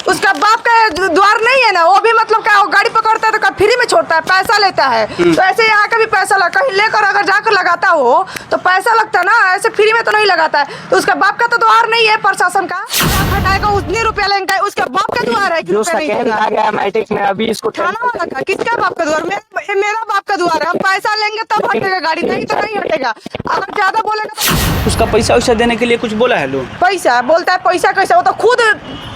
उसका बाप का द्वार नहीं है ना, वो भी मतलब क्या गाड़ी पकड़ता है तो फ्री में छोड़ता है, पैसा लेता है। तो ऐसे यहाँ का भी पैसा कहीं लेकर अगर जाकर लगाता हो तो पैसा लगता है ना, ऐसे फ्री में तो नहीं लगाता है। तो उसका बाप का तो द्वार नहीं है प्रशासन का, हटाएगा उतने रुपया लेंगे, उसका बाप का द्वार है। जो सेकेंड आ गया मैट्रिक में अभी इसको थाना वाला का किसका बाप का द्वार? मेरा बाप का द्वार है। हम पैसा लेंगे तब हटेगा गाड़ी, नहीं तो नहीं हटेगा। अगर ज्यादा बोलेगा तो उसका पैसा वैसा देने के लिए कुछ बोला है लोग? पैसा बोलता है, पैसा कैसे? वो तो खुद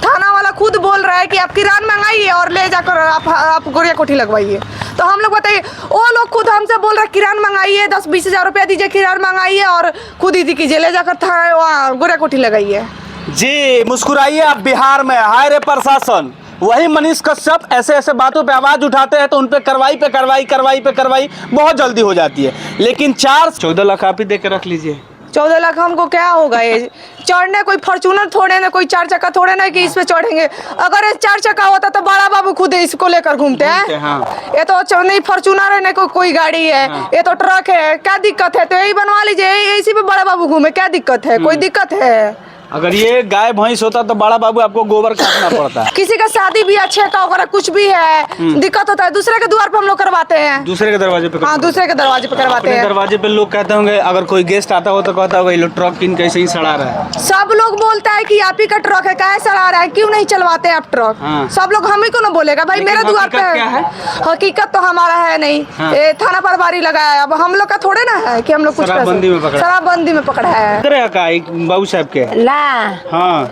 थाना वाला खुद बोल रहा है कि आप किरान मंगाइए और ले जाकर आप गोरिया कोठी लगवाइए। तो हम लोग बताइए, वो लोग खुद हमसे बोल रहे किरान मंगाइए, 10-20 हज़ार रुपया दीजिए, किरान मंगाइए और खुद ही कीजिए, ले जाकर था वहाँ गोरिया कोठी लगाइए। जी मुस्कुराइए, आप बिहार में हाय रे प्रशासन। वही मनीष कश्यप ऐसे ऐसे बातों पे आवाज उठाते हैं तो उन पे कार्रवाई बहुत जल्दी हो जाती है। लेकिन 14 लाख आप ही दे के रख लीजिए। 14 लाख हमको क्या होगा? ये चढ़ने कोई फॉर्चूनर थोड़े ना, कोई 4 चक्का थोड़े ना कि इस पे चढ़ेंगे। अगर ये 4 चक्का होता तो बड़ा बाबू खुद इसको लेकर घूमते हैं। हाँ। ये तो नहीं फॉर्चूनर है ना कोई गाड़ी है, ये तो ट्रक है। क्या दिक्कत है? तो यही बनवा लीजिए, इसी पे बड़ा बाबू घूमे, क्या दिक्कत है? कोई दिक्कत है? अगर ये गाय भैंस होता तो बड़ा बाबू आपको गोबर काटना पड़ता। किसी का शादी भी अच्छे का वगैरह कुछ भी है, दिक्कत होता है, दूसरे के द्वार पे हम लोग करवाते हैं। दूसरे के दरवाजे पे? हाँ, दूसरे के दरवाजे पे करवाते हैं। दरवाजे पे लोग कहते होंगे, अगर कोई गेस्ट आता हो तो कहता होगा ये लोग ट्रक किन कैसे ही सड़ा रहा है। सब लोग बोलता है कि आप ही का ट्रक है, काहे सड़ा रहा है, क्यों नहीं चलवाते आप ट्रक? हाँ। सब लोग हम ही को ना बोलेगा भाई मेरे द्वार पे है। हकीकत तो हमारा है नहीं। हाँ। थाना पर बारी लगाया, अब हम लोग का थोड़े ना है कि हम लोग कुछ शराबबंदी में पकड़ा है। बाबू साहब के ला हाँ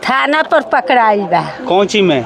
थाना पर पकड़ाई बा। कौन ची में?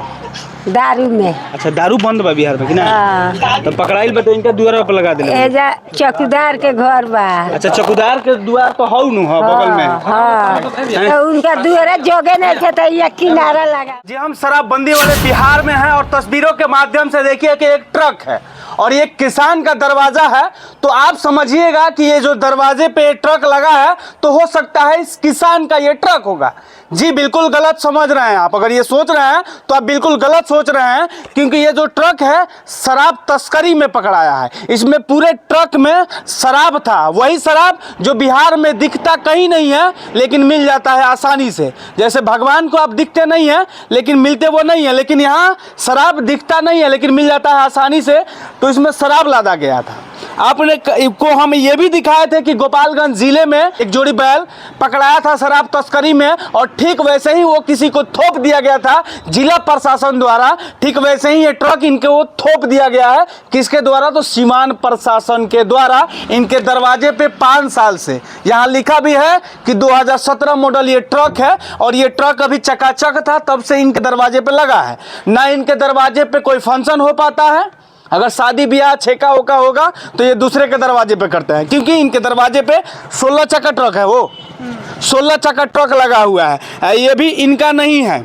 दारू में। अच्छा, दारू बंद बा बिहार में कि ना? हाँ। तो पकड़ाइल बा तो इनका द्वार पर लगा देले। एजा चौकीदार के घर बा। अच्छा, चौकीदार के द्वार तो हौ नु है बगल में। हाँ। तो उनका द्वार जोगे नहीं थे तो ये किनारा लगा। जी हम शराबबंदी वाले बिहार में हैं और तस्वीरों के माध्यम से देखिए कि एक ट्रक है और ये किसान का दरवाजा है। तो आप समझिएगा कि ये जो दरवाजे पे ट्रक लगा है तो हो सकता है इस किसान का ये ट्रक होगा। जी बिल्कुल गलत समझ रहे हैं आप। अगर ये सोच रहे हैं तो आप बिल्कुल गलत सोच रहे हैं, क्योंकि ये जो ट्रक है शराब तस्करी में पकड़ाया है। इसमें पूरे ट्रक में शराब था, वही शराब जो बिहार में दिखता कहीं नहीं है लेकिन मिल जाता है आसानी से। जैसे भगवान को आप दिखते नहीं है लेकिन मिलते वो नहीं है, लेकिन यहाँ शराब दिखता नहीं है लेकिन मिल जाता है आसानी से। तो इसमें शराब लादा गया था। आपने को हम ये भी दिखाए थे कि गोपालगंज जिले में एक जोड़ी बैल पकड़ाया था शराब तस्करी में, और ठीक वैसे ही वो किसी को थोप दिया गया था जिला प्रशासन द्वारा। ठीक वैसे ही ये ट्रक इनके वो थोप दिया गया है। किसके द्वारा? तो सीमान प्रशासन के द्वारा इनके दरवाजे पे 5 साल से। यहाँ लिखा भी है कि 2017 मॉडल ये ट्रक है और ये ट्रक अभी चकाचक था तब से इनके दरवाजे पे लगा है। ना इनके दरवाजे पे कोई फंक्शन हो पाता है। अगर शादी ब्याह छेका ओका होगा तो ये दूसरे के दरवाजे पे करते हैं, क्योंकि इनके दरवाजे पे 16 चक्का ट्रक है। वो 16 चक्का ट्रक लगा हुआ है, ये भी इनका नहीं है।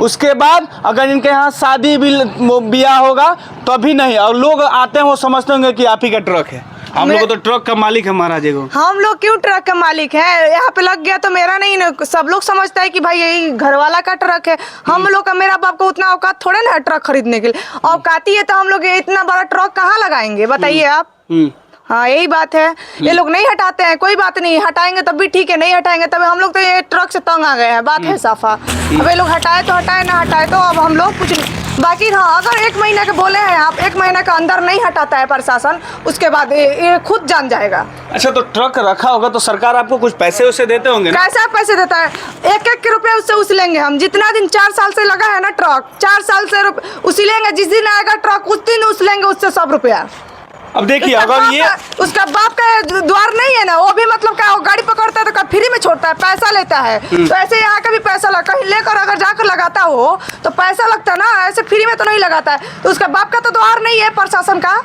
उसके बाद अगर इनके यहाँ शादी ब्याह होगा तो भी नहीं, और लोग आते हैं वो समझते होंगे कि आप ही का ट्रक है। हम लोग तो ट्रक का मालिक है महाराज। हम लोग क्यों ट्रक का मालिक है? यहाँ पे लग गया तो मेरा नहीं ना। सब लोग समझता है कि भाई यही घर वाला का ट्रक है। हम लोग का, मेरा बाप को उतना औकात थोड़े ना है ट्रक खरीदने के लिए। औकाती है तो हम लोग इतना बड़ा ट्रक कहाँ लगाएंगे बताइए आप? हाँ यही बात है। ये लोग नहीं हटाते हैं, कोई बात नहीं, हटाएंगे तब भी ठीक है, नहीं हटाएंगे तब हम लोग तो ये ट्रक से तंग आ गए हैं। बात है साफा। अब ये लोग हटाए तो हटाए, ना हटाए तो अब हम लोग कुछ नहीं। बाकी हाँ, अगर 1 महीने के बोले हैं आप, 1 महीने के अंदर नहीं हटाता है प्रशासन, उसके बाद ये खुद जान जाएगा। अच्छा, तो ट्रक रखा होगा तो सरकार आपको कुछ पैसे उससे देते होंगे ना? कैसा पैसे देता है? 1-1 रुपया उससे उछलेंगे हम। जितना दिन 4 साल से लगा है ना ट्रक, 4 साल से उछलेंगे। जिस दिन आएगा ट्रक उस दिन उछलेंगे उससे 100 रुपया। अब देखिए, अगर ये उसका बाप का द्वार नहीं है ना, वो भी मतलब क्या गाड़ी पकड़ता है तो फ्री में छोड़ता है, पैसा लेता है। तो ऐसे यहाँ का भी पैसा कहीं लेकर अगर जाकर लगाता हो तो पैसा लगता है ना, ऐसे फ्री में तो नहीं लगाता है। तो उसका बाप का तो द्वार नहीं है प्रशासन का।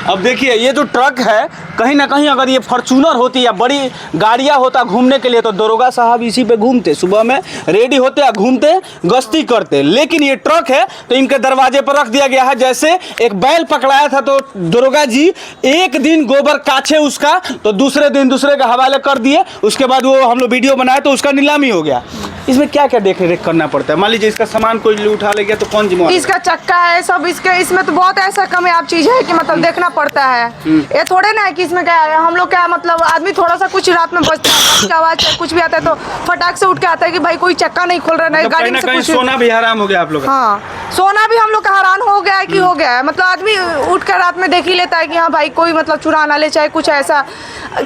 अब देखिए, ये जो ट्रक है कहीं ना कहीं अगर ये फॉर्चूनर होती या बड़ी गाड़ियां होता घूमने के लिए तो दरोगा साहब इसी पे घूमते, सुबह में रेडी होते या घूमते गश्ती करते। लेकिन ये ट्रक है तो इनके दरवाजे पर रख दिया गया है। जैसे एक बैल पकड़ाया था तो दरोगा जी एक दिन गोबर काछे उसका, तो दूसरे दिन दूसरे के हवाले कर दिए। उसके बाद वो हम लोग वीडियो बनाए तो उसका नीलामी हो गया। इसमें क्या क्या देख रेख करना पड़ता है? मान लीजिए इसका सामान कोई उठा ले गया तो कौन जिम्मेदार? इसका चक्का है सब, इसके इसमें तो बहुत ऐसा कम है आप चीज है कि मतलब देखना पड़ता है। ये थोड़े ना है कि इसमें क्या है, हम लोग क्या मतलब आदमी थोड़ा सा कुछ रात में बजता है, गाड़ी का आवाज है, कुछ भी आता है तो फटाक से उठ के आता है कि भाई कोई चक्का नहीं खोल रहा है, मतलब गाड़ी कहीं में ना से कहीं कुछ सोना भी हराम हो गया आप लोग का। हाँ, सोना भी हम लोग का हैरान हो गया है कि हो गया है। मतलब आदमी उठ कर रात में देख ही लेता है कि हाँ भाई कोई मतलब चुरा ना ले, चाहे कुछ ऐसा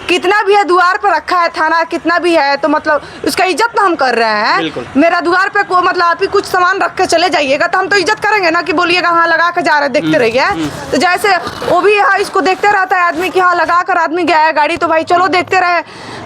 कितना भी है द्वार पर रखा है थाना, कितना भी है तो मतलब उसका इज्जत ना हम कर रहे हैं। मेरा द्वार पे को मतलब आप ही कुछ सामान रख के चले जाइएगा तो हम तो इज्जत करेंगे ना कि बोलिएगा हाँ लगा के जा रहे देखते रहिए। तो जैसे वो भी यहाँ इसको देखते रहता है आदमी कि हाँ लगा कर आदमी गया है गाड़ी तो भाई चलो देखते रहे।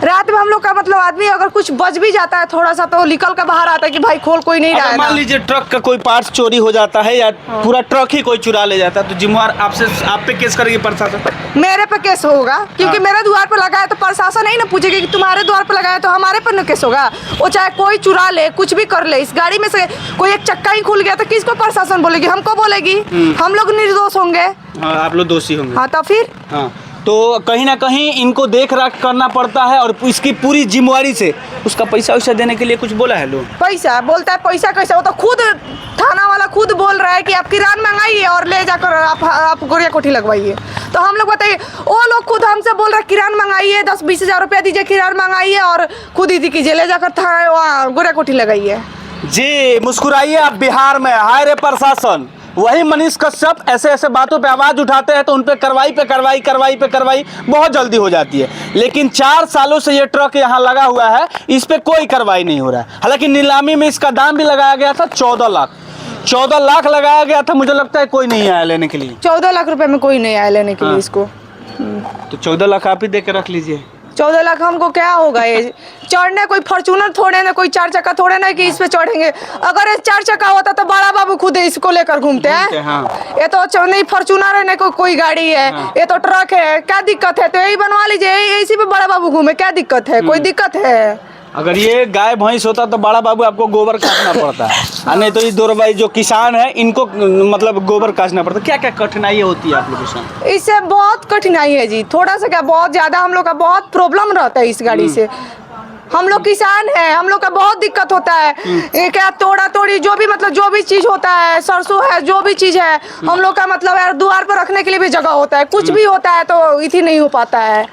रात में हम लोग का मतलब आदमी अगर कुछ बच भी जाता है थोड़ा सा तो निकल कर बाहर आता है कि भाई खोल कोई नहीं रहा है। मान लीजिए ट्रक का कोई पार्ट्स चोरी हो जाता है या पूरा ट्रक ही कोई चुरा ले जाता है तो जिम्मेवार आप पे केस करेगी प्रशासन? मेरे पे केस होगा क्योंकि मेरे द्वार पर लगा है तो प्रशासन नहीं ना पूछेगी कि तुम्हारे द्वार पर लगा है तो हमारे पर न केस होगा। वो चाहे कोई चुरा ले कुछ भी कर ले, इस गाड़ी में से कोई एक चक्का ही खुल गया तो किसको प्रशासन बोलेगी? हमको बोलेगी। हम लोग निर्दोष होंगे। हाँ, आप लोग दोषी होंगे। हाँ तो फिर हाँ, तो कहीं ना कहीं इनको देख रेख करना पड़ता है और इसकी पूरी जिम्मेवारी से उसका पैसा वैसा देने के लिए कुछ बोला है लोग? पैसा बोलता है, पैसा कैसा? वो तो खुद थाना वाला खुद बोल रहा है कि आप किरान मंगाइए और ले जाकर आप गोरिया कोठी लगवाइए। तो हम लोग बताइए, वो लोग खुद हमसे बोल रहे किरान मंगाइए, 10-20 हज़ार रुपया दीजिए किरान मंगाइए और खुद ही कीजिए, ले जाकर थाना वहाँ गोरिया कोठी लगाइए। जी मुस्कुराइए, आप बिहार में हाय रे प्रशासन। वही मनीष कश्यप ऐसे ऐसे बातों पे आवाज उठाते हैं तो उन पे कार्रवाई बहुत जल्दी हो जाती है। लेकिन 4 सालों से ये ट्रक यहाँ लगा हुआ है, इस पे कोई कार्रवाई नहीं हो रहा है। हालांकि नीलामी में इसका दाम भी लगाया गया था 14 लाख लगाया गया था। मुझे लगता है कोई नहीं आया लेने के लिए। 14 लाख रुपए में कोई नहीं आया लेने के लिए इसको। तो 14 लाख आप ही दे के रख लीजिए। 14 लाख हमको क्या होगा? ये चढ़ने कोई फॉर्च्यूनर थोड़े ना, कोई 4 चक्का थोड़े ना कि इस पे चढ़ेंगे। अगर ये 4 चक्का होता तो बड़ा बाबू खुद इसको लेकर घूमते हैं। हाँ। ये तो नहीं फॉर्च्यूनर है, नहीं कोई गाड़ी है। हाँ। ये तो ट्रक है, क्या दिक्कत है? तो यही बनवा लीजिए, इसी पे बड़ा बाबू घूमे, क्या दिक्कत है? कोई दिक्कत है? अगर ये गाय भैंस होता तो बड़ा बाबू आपको गोबर काटना पड़ता है, नहीं तो ये दो भाई जो किसान है इनको मतलब गोबर काटना पड़ता है। क्या क्या कठिनाई होती है आप लोगों के साथ? इससे बहुत कठिनाई है जी, थोड़ा सा क्या बहुत ज्यादा हम लोग का बहुत प्रॉब्लम रहता है इस गाड़ी से। हम लोग किसान हैं, हम लोग का बहुत दिक्कत होता है। क्या तोड़ा तोड़ी जो भी मतलब जो भी चीज होता है, सरसों है जो भी चीज है, हम लोग का मतलब यार द्वार पर रखने के लिए भी जगह होता है। कुछ भी होता है तो इतनी नहीं हो पाता है।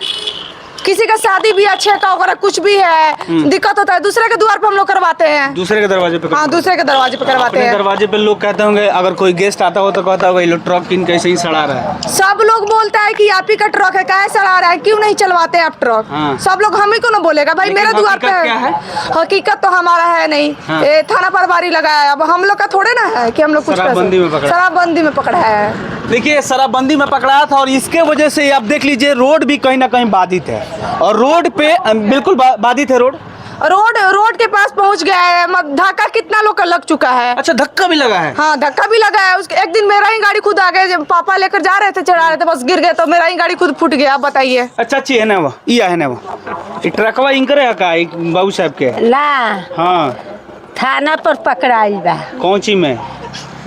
किसी का शादी भी अच्छे का वगैरह कुछ भी है दिक्कत होता है, दूसरे के द्वार पर हम लोग करवाते हैं। दूसरे के दरवाजे पे? हाँ, दूसरे के दरवाजे पे करवाते हैं। दरवाजे पे लोग कहते होंगे, अगर कोई गेस्ट आता हो तो कहता होगा ये लोग ट्रक किन कैसे ही सड़ा रहा है। सब लोग बोलता है कि आप ही का ट्रक है, काहे सड़ा रहा है, क्यों नहीं चलवाते आप ट्रक? हाँ। सब लोग हम ही को ना बोलेगा भाई मेरे द्वार पे है। हकीकत तो हमारा है नहीं। हाँ। थाना प्रभारी लगाया है, अब हम लोग का थोड़े ना है कि हम लोग कुछ शराबबंदी में पकड़ा है। देखिए शराबबंदी में पकड़ाया था और इसके वजह से आप देख लीजिए रोड भी कहीं ना कहीं बाधित है और रोड पे बिल्कुल बाधित है। रोड के पास पहुंच गया है। धक्का कितना लोग का लग चुका है। अच्छा, धक्का भी लगा है? हाँ, धक्का भी लगा है। उसके एक दिन मेरा ही गाड़ी खुद आ गए, जब पापा लेकर जा रहे थे चढ़ा रहे थे, बस गिर गए तो मेरा ही गाड़ी खुद फूट गया। आप बताइए। अच्छा अच्छी है ना वो, ये है ना वो ट्रकवा इनकर है का बाबू साहब के? ला हाँ, थाना पर पकड़ाई बा। कौन ची में?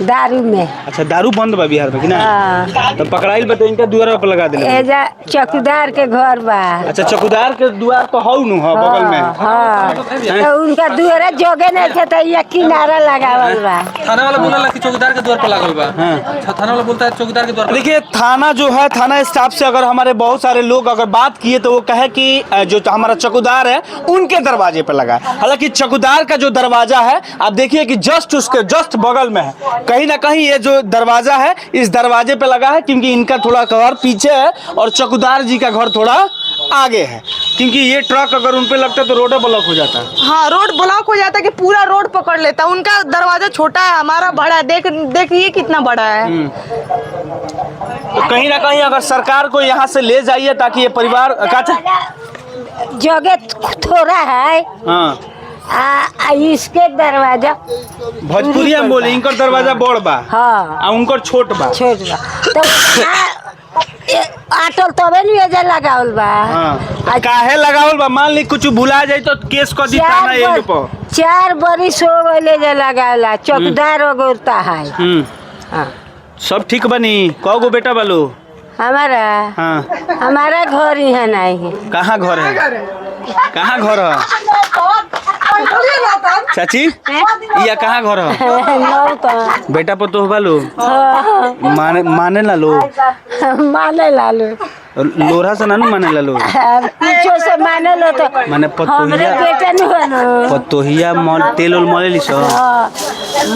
दारू में। अच्छा, दारू बंद बा बिहार में कि ना? हाँ। तो पकड़ाइल बा तो इनका द्वार पर लगा देले। एजा चौकीदार के घर बा। अच्छा, चौकीदार के द्वार तो हौ नु है बगल में। हाँ। तो उनका द्वार जोगे नहीं थे तो ये किनारा लगावल बा। थाना वाला बोला कि चौकीदार के द्वार पर लागल बा। हाँ। थाना वाला बोलता है चौकीदार के द्वार पर। देखिए थाना जो है, थाना स्टाफ से अगर हमारे बहुत सारे लोग अगर बात किए तो वो कहे कि जो हमारा चौकीदार है उनके दरवाजे पे लगा है। हालांकि चौकीदार का जो दरवाजा है आप देखिए कि जस्ट उसके जस्ट बगल में है। कहीं ना कहीं ये जो दरवाजा है इस दरवाजे पे लगा है क्योंकि इनका थोड़ा घर पीछे है और चौकीदार जी का घर थोड़ा आगे है, क्योंकि ये ट्रक अगर उन पे लगता है तो रोड ब्लॉक हो जाता है। हाँ, रोड ब्लॉक हो जाता है कि पूरा रोड पकड़ लेता है। उनका दरवाजा छोटा है, हमारा बड़ा है। देखिए कितना बड़ा है। तो कहीं ना कहीं अगर सरकार को यहाँ से ले जाइए ताकि ये परिवार जोगे थोड़ा है। हाँ, इसके दरवाजा भोजपुरिया में बोले इनकर दरवाजा बड़ बा। हाँ, उनकर छोट बा। तो आटल तबे नहीं एजा लगावल बा। हाँ। काहे लगावल बा? मान ली कुछ भुला जाए तो केस कर दी थाना एंड पर। 4 बरिस हो गए जे लगावला, चौकीदार वगोरता है। हाँ। सब ठीक बनी? कौगो बेटा बालो? हमारा? हाँ। हमारा घर ही है नहीं। कहाँ घर है? कहाँ घर है? चाची ये कहाँ घर है? नौ का बेटा पतोह बालो माने ला लो माने लालो लोरहा से नानू माने ला लो पीछे से माने लो तो माने हमरे बेटा नहीं बनो पतोहिया मॉल तेल उल मॉले लिसो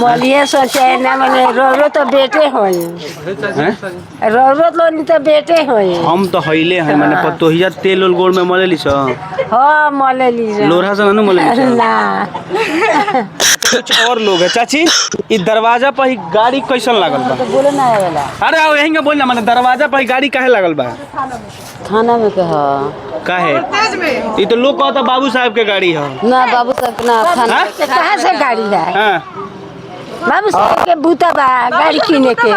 मलिए सोचे ना मैंने रोरो तो बेटे होई हैं? रोरो तो नहीं तो बेटे होई हम तो हईले हैं माने पतोहिया तेल उल गोड़ में मॉले लिसो हाँ मले लीजिए लोरहा से नानू मॉले लिसो ना कुछ और लोग है चाची इस दरवाजा पर ही गाड़ी कैसन लागल बा? बोले ना वाला अरे आओ यहीं का बोल ना माने दरवाजा पर ही गाड़ी काहे लागल बा? थाना में कहा काहे ये तो लोग कहता बाबू साहब के गाड़ी है ना बाबू साहब ना थाना हाँ? कहाँ से गाड़ी है हाँ बाबू साहब के बूता बा गाड़ी किने के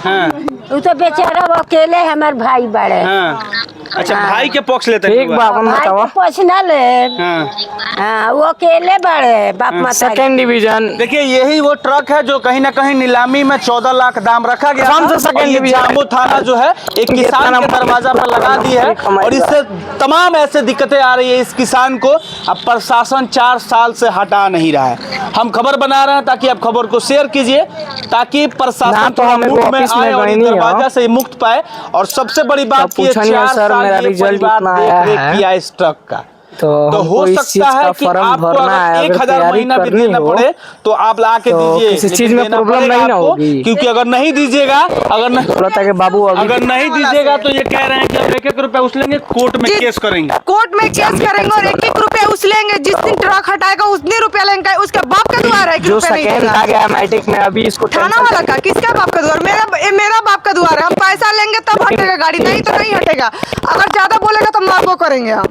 हाँ वो तो बेचारा वो अकेले हमारे भाई बड़े हाँ अच्छा भाई के पक्ष लेते ठीक बा अपन भाई बताओ। को पछना ले हाँ हाँ वो अकेले बड़े बाप माता सेकंड डिवीजन देखिए यही वो ट्रक है जो कहीं ना कहीं नीलामी में 14 लाख दाम रखा गया कौन सा था। सेकंड और ये डिवीजन? जामू थाना जो है एक किसान के दरवाजा पर लगा दी है और इससे तमाम ऐसे दिक्कतें आ रही है इस किसान को। अब प्रशासन 4 साल से हटा नहीं रहा है। हम खबर बना रहे हैं ताकि आप खबर को शेयर कीजिए ताकि ना प्रशासन तो हम मुक्त में ऑफिस में आए और गए इस नहीं हो। दरवाजा से मुक्त पाए। और सबसे बड़ी बात तो की पूछा नहीं है, 4 सर, साल मेरा ये रिजल्ट परिवार इतना देख आया रेख है। किया इस ट्रक का। तो तो हो हमको इस सकता चीज है का कि फॉर्म आपको भरना है, अगर अगर 1000 तैयारी महीना भी करनी देना हो पड़े तो आप लाके तो दीजिए किसी लेकिन चीज में देना प्रॉब्लम पड़ेगा नहीं ना आपको, होगी। क्योंकि अगर नहीं दीजिएगा बोला था कि बाबू अभी अगर नहीं दीजिएगा तो ये कह रहे हैं कि अब 1-1 रुपया उछलेंगे कोर्ट में केस करेंगे। कोर्ट में केस करेंगे और 1-1 रुपया उछलेंगे। जिस दिन ट्रक हटाएगा उतने रुपया लेंगे। उसके बाप का द्वार है, 1 जो रुपया नहीं सेकंड देगा। आ गया मैट्रिक में अभी इसको थाना वाला का किसका बाप का द्वार? मेरा बाप का द्वार है। हम पैसा लेंगे तब हटेगा गाड़ी, नहीं तो नहीं हटेगा। अगर ज्यादा बोलेगा तो मारबो करेंगे हम।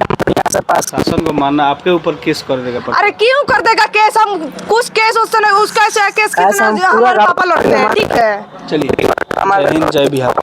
शासन को मानना आपके ऊपर केस कर देगा। अरे क्यों कर देगा केस? हम कुछ केस उससे नहीं, उसका केस कितना हम पूरा हमारे पापा लड़ते हैं। ठीक है चलिए जय हिंद जय बिहार।